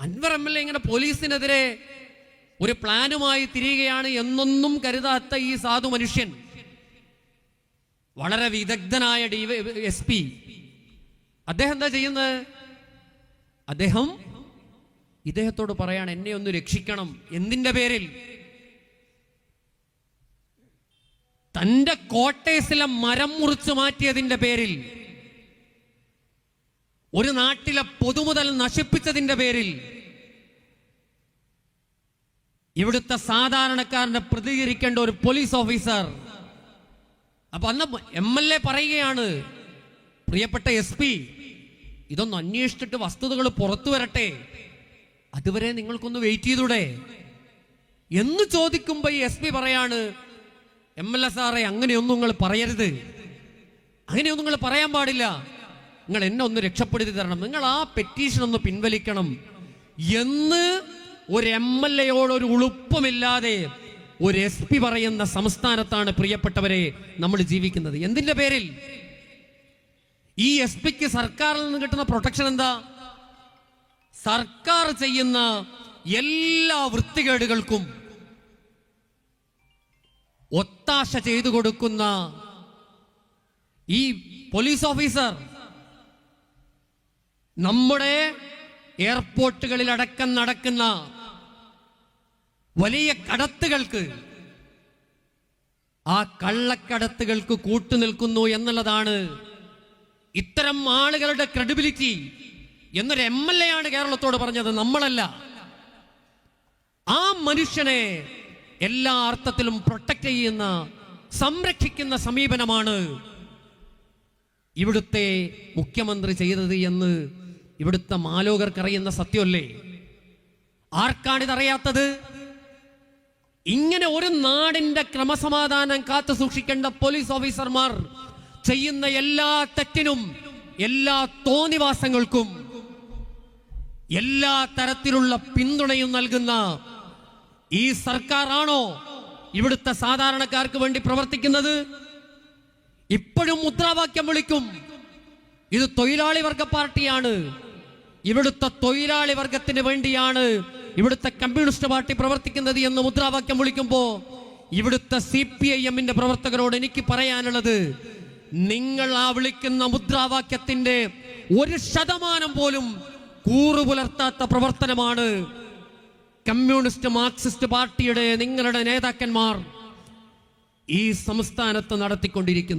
Anwar MLA ഇങ്ങനെ പോലീസിനെതിരെ ഒരു പ്ലാനുമായി തിരിയുകയാണ് എന്നൊന്നും കരുതാത്ത ഈ സാധു മനുഷ്യൻ, വളരെ വിദഗ്ധനായ SP, അദ്ദേഹം എന്താ ചെയ്യുന്നത്? ഇദ്ദേഹത്തോട് പറയാണ്, എന്നെ ഒന്ന് രക്ഷിക്കണം. എന്തിന്റെ പേരിൽ? തന്റെ കോട്ടേഴ്സിലെ മരം മുറിച്ചു മാറ്റിയതിന്റെ പേരിൽ, ഒരു നാട്ടിലെ പൊതുമുതൽ നശിപ്പിച്ചതിന്റെ പേരിൽ ഇവിടുത്തെ സാധാരണക്കാരനെ പ്രതികരിക്കേണ്ട ഒരു പോലീസ് ഓഫീസർ. അപ്പൊ അന്ന് MLA പറയുകയാണ്, പ്രിയപ്പെട്ട SP, ഇതൊന്ന് അന്വേഷിച്ചിട്ട് വസ്തുതകൾ പുറത്തു വരട്ടെ, അതുവരെ നിങ്ങൾക്കൊന്ന് വെയിറ്റ് ചെയ്തൂടെ എന്ന് ചോദിക്കുമ്പോ ഈ SP പറയാണ്, MLA സാറേ, അങ്ങനെയൊന്നും നിങ്ങൾ പറയരുത്, അങ്ങനെയൊന്നും നിങ്ങൾ പറയാൻ പാടില്ല, നിങ്ങൾ എന്നെ ഒന്ന് രക്ഷപ്പെടുത്തി തരണം, നിങ്ങൾ ആ പെറ്റീഷൻ ഒന്ന് പിൻവലിക്കണം എന്ന് ഒരു MLAയോട് ഒരു ഉളുപ്പമില്ലാതെ ഒരു SP പറയുന്ന സംസ്ഥാനത്താണ് പ്രിയപ്പെട്ടവരെ നമ്മൾ ജീവിക്കുന്നത്. എന്തിന്റെ പേരിൽ? ഈ SPക്ക് സർക്കാരിൽ നിന്ന് കിട്ടുന്ന പ്രൊട്ടക്ഷൻ എന്താ? സർക്കാർ ചെയ്യുന്ന എല്ലാ വൃത്തികേടുകൾക്കും ഒത്താശ ചെയ്തു കൊടുക്കുന്ന ഈ പോലീസ് ഓഫീസർ നമ്മുടെ എയർപോർട്ടുകളിൽ അടക്കം നടക്കുന്ന വലിയ കടത്തുകൾക്ക്, ആ കള്ളക്കടത്തുകൾക്ക് കൂട്ടുനിൽക്കുന്നു എന്നുള്ളതാണ് ഇത്തരം ആളുകളുടെ ക്രെഡിബിലിറ്റി എന്നൊരു MLA ആണ് കേരളത്തോട് പറഞ്ഞത്, നമ്മളല്ല. ആ മനുഷ്യനെ എല്ലാ അർത്ഥത്തിലും പ്രൊട്ടക്ട് ചെയ്യുന്ന, സംരക്ഷിക്കുന്ന സമീപനമാണ് ഇവിടുത്തെ മുഖ്യമന്ത്രി ചെയ്തത് എന്ന് ഇവിടുത്തെ മാലോകർക്കറിയുന്ന സത്യമല്ലേ? ആർക്കാണിതറിയാത്തത്? ഇങ്ങനെ ഒരു നാടിന്റെ ക്രമസമാധാനം കാത്തു സൂക്ഷിക്കേണ്ട പോലീസ് ഓഫീസർമാർ ചെയ്യുന്ന എല്ലാ തെറ്റിനും, എല്ലാ തോന്നിവാസങ്ങൾക്കും എല്ലാ തരത്തിലുള്ള പിന്തുണയും നൽകുന്ന ഈ സർക്കാരാണോ ഇവിടുത്തെ സാധാരണക്കാർക്ക് വേണ്ടി പ്രവർത്തിക്കുന്നത്? ഇപ്പോഴും മുദ്രാവാക്യം വിളിക്കും, ഇത് തൊഴിലാളി വർഗ പാർട്ടിയാണ്, ഇവിടുത്തെ തൊഴിലാളി വർഗത്തിന് വേണ്ടിയാണ് ഇവിടുത്തെ കമ്മ്യൂണിസ്റ്റ് പാർട്ടി പ്രവർത്തിക്കുന്നത് എന്ന് മുദ്രാവാക്യം വിളിക്കുമ്പോ ഇവിടുത്തെ CPIM-ന്റെ പ്രവർത്തകരോട് എനിക്ക് പറയാനുള്ളത്, നിങ്ങൾ ആ വിളിക്കുന്ന മുദ്രാവാക്യത്തിന്റെ 1% പോലും കൂറുപുലർത്താത്ത പ്രവർത്തനമാണ് കമ്മ്യൂണിസ്റ്റ് മാർക്സിസ്റ്റ് പാർട്ടിയുടെ നിങ്ങളുടെ നേതാക്കന്മാർ ഈ സംസ്ഥാനത്ത് നടത്തിക്കൊണ്ടിരിക്കുന്നത്.